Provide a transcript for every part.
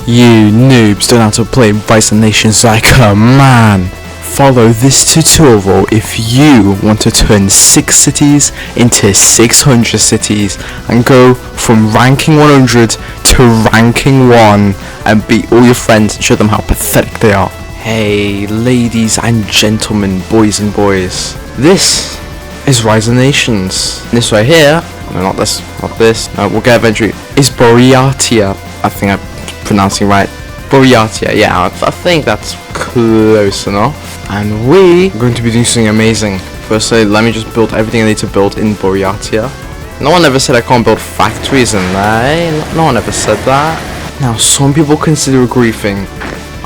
You noobs don't know how to play Rise of Nations like a man. Follow this tutorial if you want to turn 6 cities into 600 cities and go from ranking 100 to ranking 1 and beat all your friends and show them how pathetic they are. Hey ladies and gentlemen, boys and boys, this is Rise of Nations. This right here, no, not this, no, we'll get eventually, is Buryatia. I think I'm pronouncing right. Buryatia, yeah, I think that's close enough. And we are going to be doing something amazing. Firstly, let me just build everything I need to build in Buryatia. No one ever said I can't build factories in there. No one ever said that. Now, some people consider it griefing.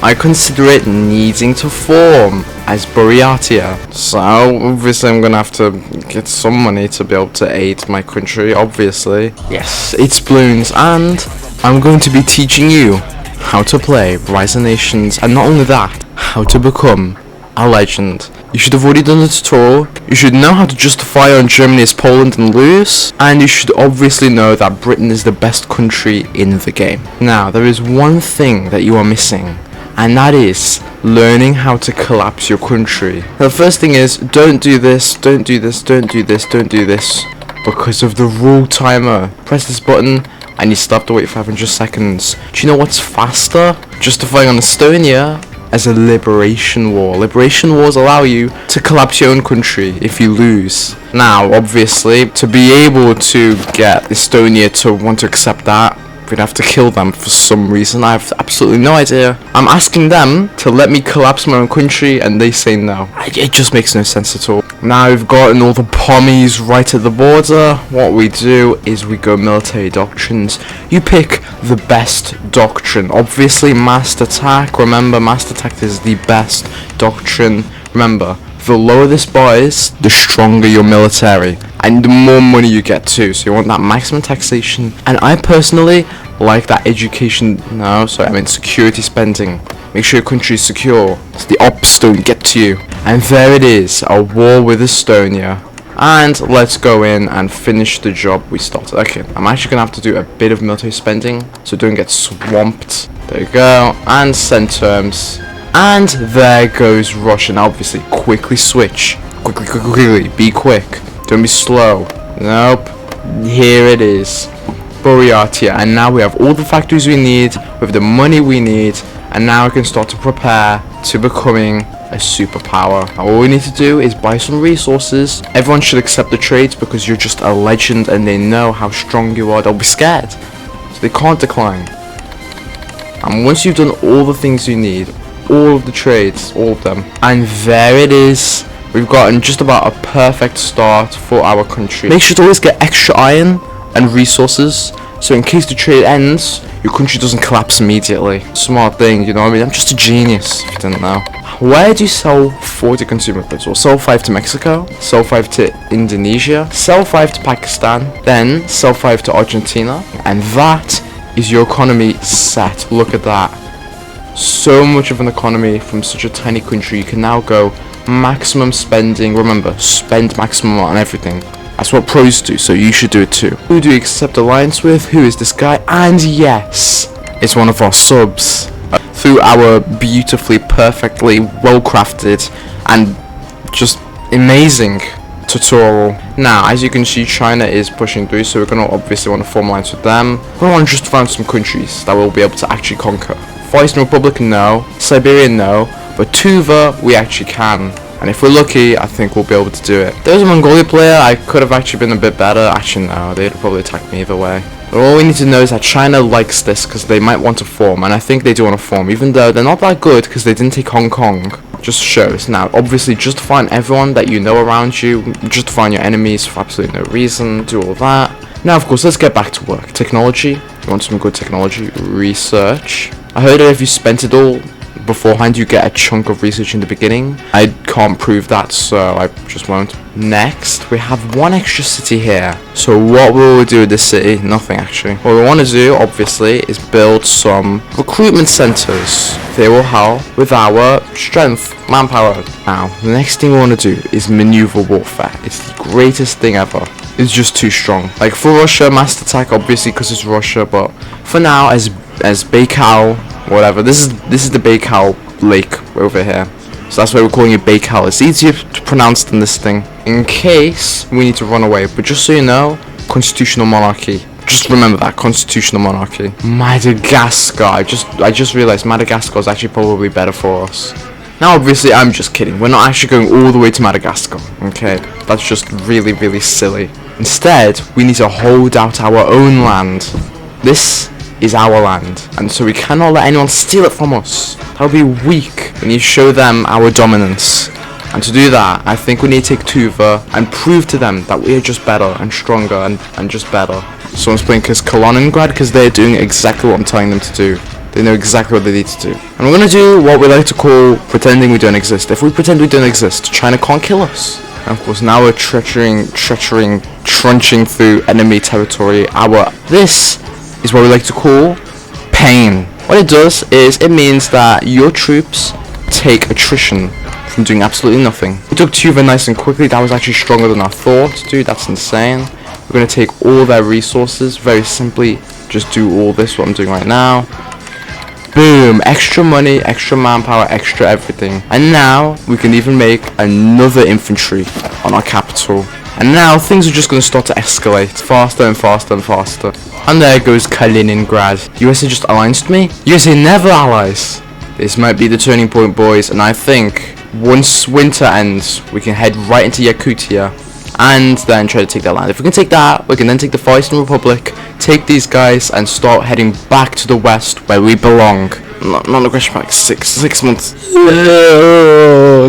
I consider it needing to form as Buryatia. So, obviously I'm going to have to get some money to be able to aid my country, obviously. Yes, it's balloons, and I'm going to be teaching you how to play Rise of Nations, and not only that, how to become a legend. You should have already done the tutorial, you should know how to justify on Germany as Poland and lose, and you should obviously know that Britain is the best country in the game. Now, there is one thing that you are missing, and that is learning how to collapse your country. The first thing is, don't do this, don't do this, don't do this, don't do this, because of the rule timer. Press this button, and you still have to wait 500 seconds. Do you know what's faster? Justifying on Estonia as a liberation war. Liberation wars allow you to collapse your own country if you lose. Now, obviously, to be able to get Estonia to want to accept that, we'd have to kill them for some reason. I have absolutely no idea. I'm asking them to let me collapse my own country, and they say no. It just makes no sense at all. Now we've gotten all the pommies right at the border. What we do is we go military doctrines. You pick the best doctrine. Obviously, mass attack. Remember, mass attack is the best doctrine. Remember, the lower this bar is, the stronger your military, and the more money you get too. So you want that maximum taxation, and I personally like that security spending. Make sure your country is secure so the ops don't get to you. And there it is, a war with Estonia. And let's go in and finish the job we started. Okay, I'm actually gonna have to do a bit of military spending so don't get swamped. There you go, and send terms. And there goes Russia. Now obviously quickly switch. Quickly, be quick. Don't be slow. Nope. Here it is. Buryatia. And now we have all the factories we need, with the money we need, and now we can start to prepare to becoming a superpower. Now all we need to do is buy some resources. Everyone should accept the trades because you're just a legend and they know how strong you are. They'll be scared. So they can't decline. And once you've done all the things you need, all of the trades, all of them, and there it is. We've gotten just about a perfect start for our country. Make sure to always get extra iron and resources, so in case the trade ends, your country doesn't collapse immediately. Smart thing, you know what I mean? I'm just a genius, if you didn't know. Where do you sell 40 consumer goods? Well, sell 5 to Mexico, sell 5 to Indonesia, sell 5 to Pakistan, then sell 5 to Argentina, and that is your economy set. Look at that. So much of an economy from such a tiny country. You can now go maximum spending. Remember, spend maximum on everything. That's what pros do, so you should do it too. Who do you accept alliance with? Who is this guy? And yes, it's one of our subs. Through our beautifully, perfectly, well-crafted, and just amazing tutorial. Now, as you can see, China is pushing through, so we're going to obviously want to form alliance with them. We're going to want to just find some countries that we'll be able to actually conquer. Far Eastern Republic, no. Siberia, no. But Tuva, we actually can. And if we're lucky, I think we'll be able to do it. There's a Mongolia player. I could have actually been a bit better. Actually, no. They'd probably attack me either way. But all we need to know is that China likes this because they might want to form. And I think they do want to form. Even though they're not that good because they didn't take Hong Kong. Just shows. Now, obviously, justifying everyone that you know around you. Justifying your enemies for absolutely no reason. Do all that. Now, of course, let's get back to work. Technology. You want some good technology? Research. I heard that if you spent it all beforehand, you get a chunk of research in the beginning. I can't prove that, so I just won't. Next, we have one extra city here. So what will we do with this city? Nothing, actually. What we want to do, obviously, is build some recruitment centers. They will help with our strength, manpower. Now, the next thing we want to do is maneuver warfare. It's the greatest thing ever. It's just too strong. Like for Russia, mass attack, obviously, because it's Russia, but for now, as Baikal whatever. This is the Baikal Lake over here. So that's why we're calling it Baikal. It's easier to pronounce than this thing. In case we need to run away. But just so you know, constitutional monarchy. Just remember that, constitutional monarchy. Madagascar. I just realized Madagascar is actually probably better for us. Now, obviously, I'm just kidding. We're not actually going all the way to Madagascar. Okay, that's just really, really silly. Instead, we need to hold out our own land. This is our land, and so we cannot let anyone steal it from us. That would be weak. We need to show them our dominance. And to do that, I think we need to take Tuva and prove to them that we are just better and stronger and just better. Someone's playing Kaliningrad because they're doing exactly what I'm telling them to do. They know exactly what they need to do. And we're going to do what we like to call pretending we don't exist. If we pretend we don't exist, China can't kill us. And of course, now we're trunching through enemy territory. This is what we like to call pain. What it does is it means that your troops take attrition from doing absolutely nothing. We took Tuva nice and quickly. That was actually stronger than I thought. Dude, that's insane. We're going to take all their resources. Very simply, just do all this, what I'm doing right now. Boom, extra money, extra manpower, extra everything. And now we can even make another infantry on our capital. And now things are just going to start to escalate faster and faster and faster. And there goes Kaliningrad. USA just allianced me? USA never allies. This might be the turning point, boys, and I think once winter ends, we can head right into Yakutia and then try to take that land. If we can take that, we can then take the Eastern Republic, take these guys, and start heading back to the west where we belong. Non-aggression back 6 months. No,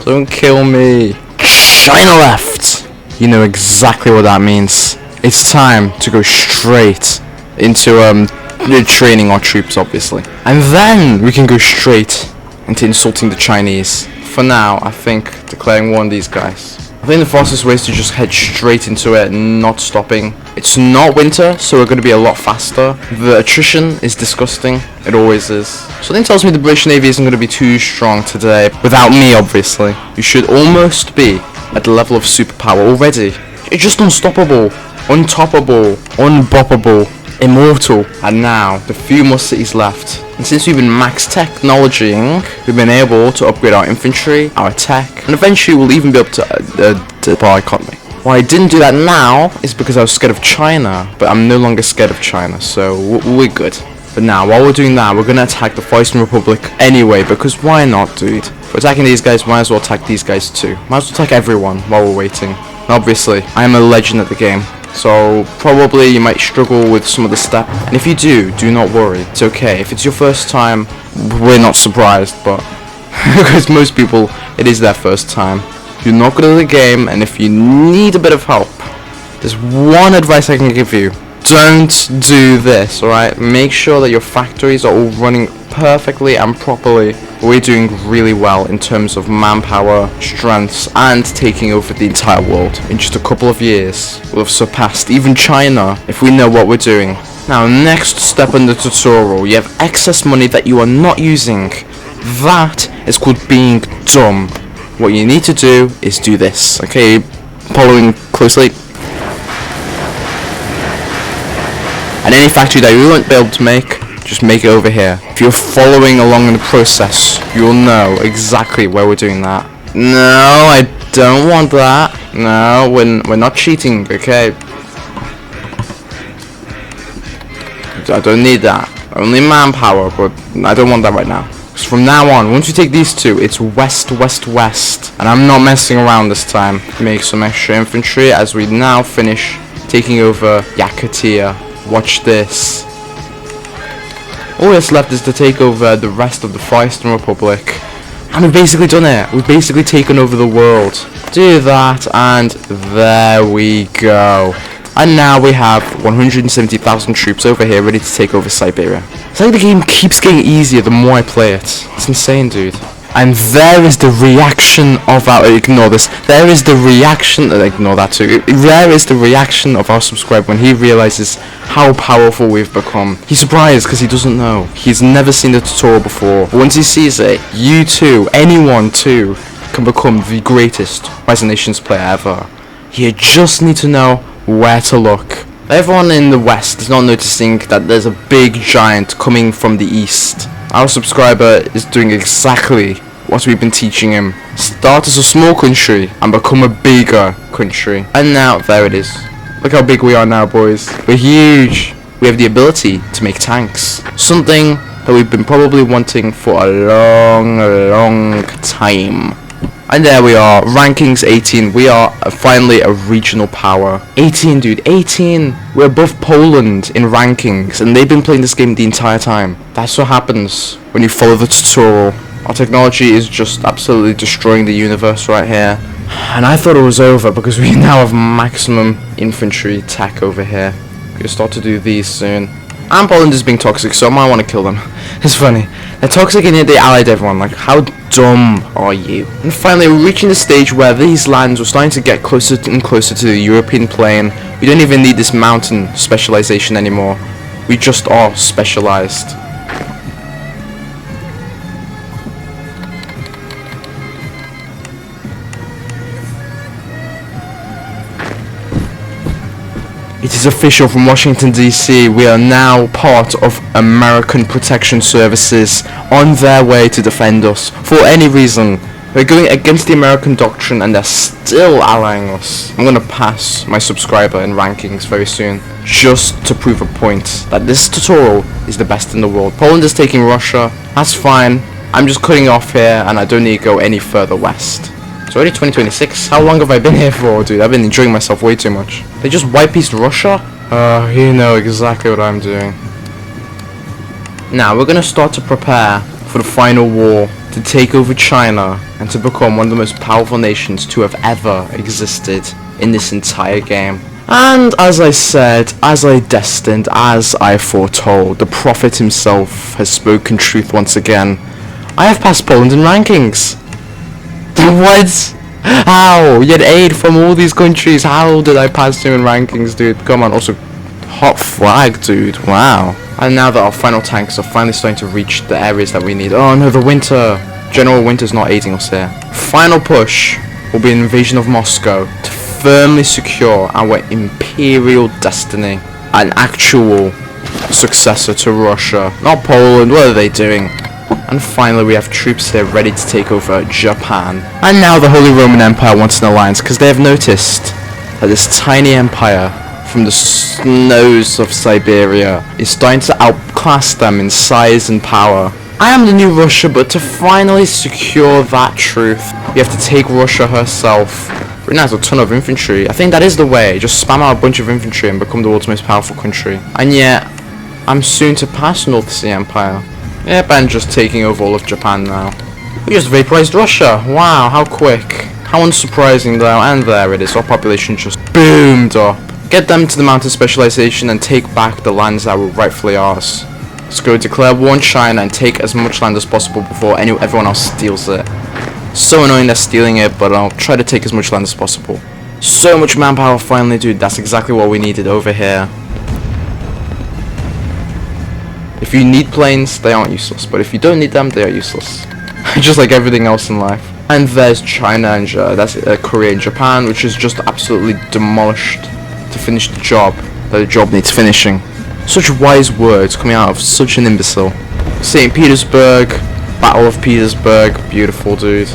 don't kill me. China left. You know exactly what that means. It's time to go straight into training our troops, obviously, and then we can go straight into insulting the Chinese. For now, I think declaring war on these guys. I think the fastest way is to just head straight into it, not stopping. It's not winter, so we're going to be a lot faster. The attrition is disgusting. It always is. Something tells me the British Navy isn't going to be too strong today. Without me, obviously. You should almost be at the level of superpower already. You're just unstoppable, untoppable, unboppable, immortal. And now, the few more cities left. And since we've been max technologying, we've been able to upgrade our infantry, our tech, and eventually we'll even be able to buy economy. Why I didn't do that now is because I was scared of China, but I'm no longer scared of China, so we're good. But now, while we're doing that, we're going to attack the Eastern Republic anyway, because why not, dude? If we're attacking these guys, might as well attack these guys too. Might as well attack everyone while we're waiting. And obviously, I am a legend at the game. So probably you might struggle with some of the steps, and if you do not worry, it's okay. If it's your first time, we're not surprised, but because most people it is their first time. You're not good at the game, and if you need a bit of help, there's one advice I can give you. Don't do this, alright? Make sure that your factories are all running perfectly and properly. We're doing really well in terms of manpower, strengths, and taking over the entire world. In just a couple of years, we'll have surpassed even China if we know what we're doing. Now, next step in the tutorial, you have excess money that you are not using. That is called being dumb. What you need to do is do this. Okay, following closely. And any factory that you won't be able to make, just make it over here. If you're following along in the process, you'll know exactly where we're doing that. No, I don't want that. No, we're not cheating, okay? I don't need that. Only manpower, but I don't want that right now. Because from now on, once you take these two, it's west, west, west. And I'm not messing around this time. Make some extra infantry as we now finish taking over Yakutia. Watch this. All that's left is to take over the rest of the Eastern Republic. And we've basically done it. We've basically taken over the world. Do that, and there we go. And now we have 170,000 troops over here ready to take over Siberia. It's like the game keeps getting easier the more I play it. It's insane, dude. And there is the reaction of our... Ignore this. There is the reaction... Ignore that too. There is the reaction of our subscriber when he realizes how powerful we've become. He's surprised because he doesn't know. He's never seen the tutorial before. But once he sees it, you too, anyone too, can become the greatest Rise of Nations player ever. You just need to know where to look. Everyone in the West is not noticing that there's a big giant coming from the East. Our subscriber is doing exactly what we've been teaching him. Start as a small country and become a bigger country. And now, there it is. Look how big we are now, boys. We're huge. We have the ability to make tanks. Something that we've been probably wanting for a long time. And there we are, rankings 18. We are finally a regional power. 18, dude, 18. We're above Poland in rankings, and they've been playing this game the entire time. That's what happens when you follow the tutorial. Our technology is just absolutely destroying the universe right here. And I thought it was over because we now have maximum infantry tech over here. We're gonna start to do these soon. And Poland is being toxic, so I might want to kill them. It's funny. They're toxic and yet they allied everyone. Like, how dumb are you? And finally, we're reaching the stage where these lands were starting to get closer and closer to the European plane. We don't even need this mountain specialization anymore. We just are specialized. It is official from Washington DC. We are now part of American Protection Services on their way to defend us for any reason. We're going against the American doctrine and they're still allying us. I'm gonna pass my subscriber in rankings very soon just to prove a point that this tutorial is the best in the world. Poland is taking Russia. That's fine. I'm just cutting off here and I don't need to go any further west. It's already 2026. How long have I been here for, dude? I've been enjoying myself way too much. They just wipe East Russia? You know exactly what I'm doing. Now, we're gonna start to prepare for the final war to take over China and to become one of the most powerful nations to have ever existed in this entire game. And as I said, as I destined, as I foretold, the prophet himself has spoken truth once again. I have passed Poland in rankings. What? How? You had aid from all these countries. How did I pass you in rankings, dude? Come on. Also, hot flag, dude. Wow. And now that our final tanks are finally starting to reach the areas that we need. Oh no, the winter. General Winter's not aiding us here. Final push will be an invasion of Moscow to firmly secure our imperial destiny. An actual successor to Russia. Not Poland. What are they doing? And finally we have troops here ready to take over Japan. And now the Holy Roman Empire wants an alliance because they have noticed that this tiny empire from the snows of Siberia is starting to outclass them in size and power. I am the new Russia, but to finally secure that truth, we have to take Russia herself. Right now has a ton of infantry. I think that is the way. Just spam out a bunch of infantry and become the world's most powerful country. And yet, I'm soon to pass North Sea Empire. Yep, and just taking over all of Japan now. We just vaporized Russia. Wow, how quick. How unsurprising though. And there it is. Our population just boomed up. Get them to the mountain specialization and take back the lands that were rightfully ours. Let's go declare war on China and take as much land as possible before everyone else steals it. So annoying they're stealing it, but I'll try to take as much land as possible. So much manpower finally, dude. That's exactly what we needed over here. If you need planes, they aren't useless, but if you don't need them, they are useless. Just like everything else in life. And there's China and that's Korea and Japan, which is just absolutely demolished to finish the job that the job needs finishing. Such wise words coming out of such an imbecile. St. Petersburg, Battle of Petersburg, beautiful, dude.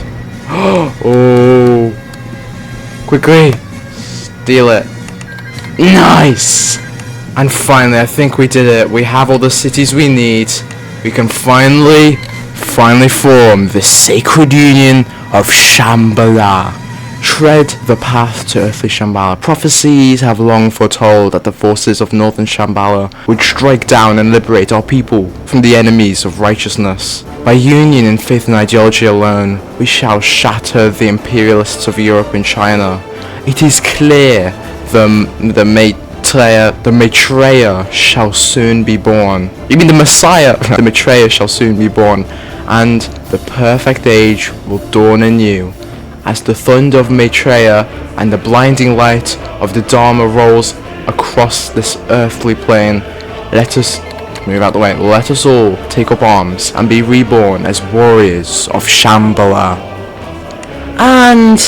Oh, quickly, steal it. Nice. And finally, I think we did it. We have all the cities we need. We can finally form the sacred union of Shambhala. Tread the path to earthly Shambhala. Prophecies have long foretold that the forces of northern Shambhala would strike down and liberate our people from the enemies of righteousness. By union in faith and ideology alone, we shall shatter the imperialists of Europe and China. It is clear the Maitreya shall soon be born. You mean the Messiah? The Maitreya shall soon be born, and the perfect age will dawn anew. As the thunder of Maitreya and the blinding light of the Dharma rolls across this earthly plane, let us move out the way. Let us all take up arms and be reborn as warriors of Shambhala. And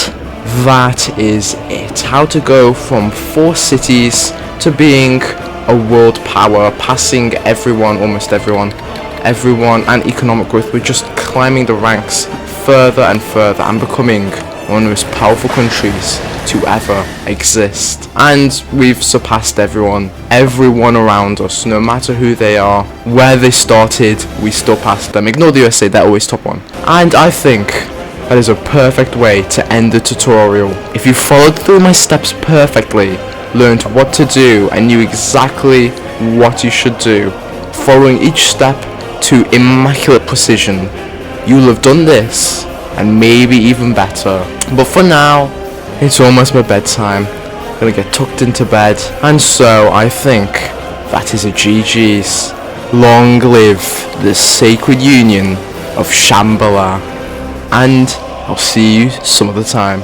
that is it. How to go from 4 cities to being a world power, passing everyone, almost everyone, and economic growth. We're just climbing the ranks further and further and becoming one of the most powerful countries to ever exist. And we've surpassed everyone around us, no matter who they are, where they started, we still passed them. Ignore the USA, they're always top one. And I think that is a perfect way to end the tutorial. If you followed through my steps perfectly, learned what to do, and knew exactly what you should do, following each step to immaculate precision, you'll have done this, and maybe even better. But for now, it's almost my bedtime. I'm gonna get tucked into bed, and so I think that is a GG's. Long live the sacred union of Shambhala, and I'll see you some other time.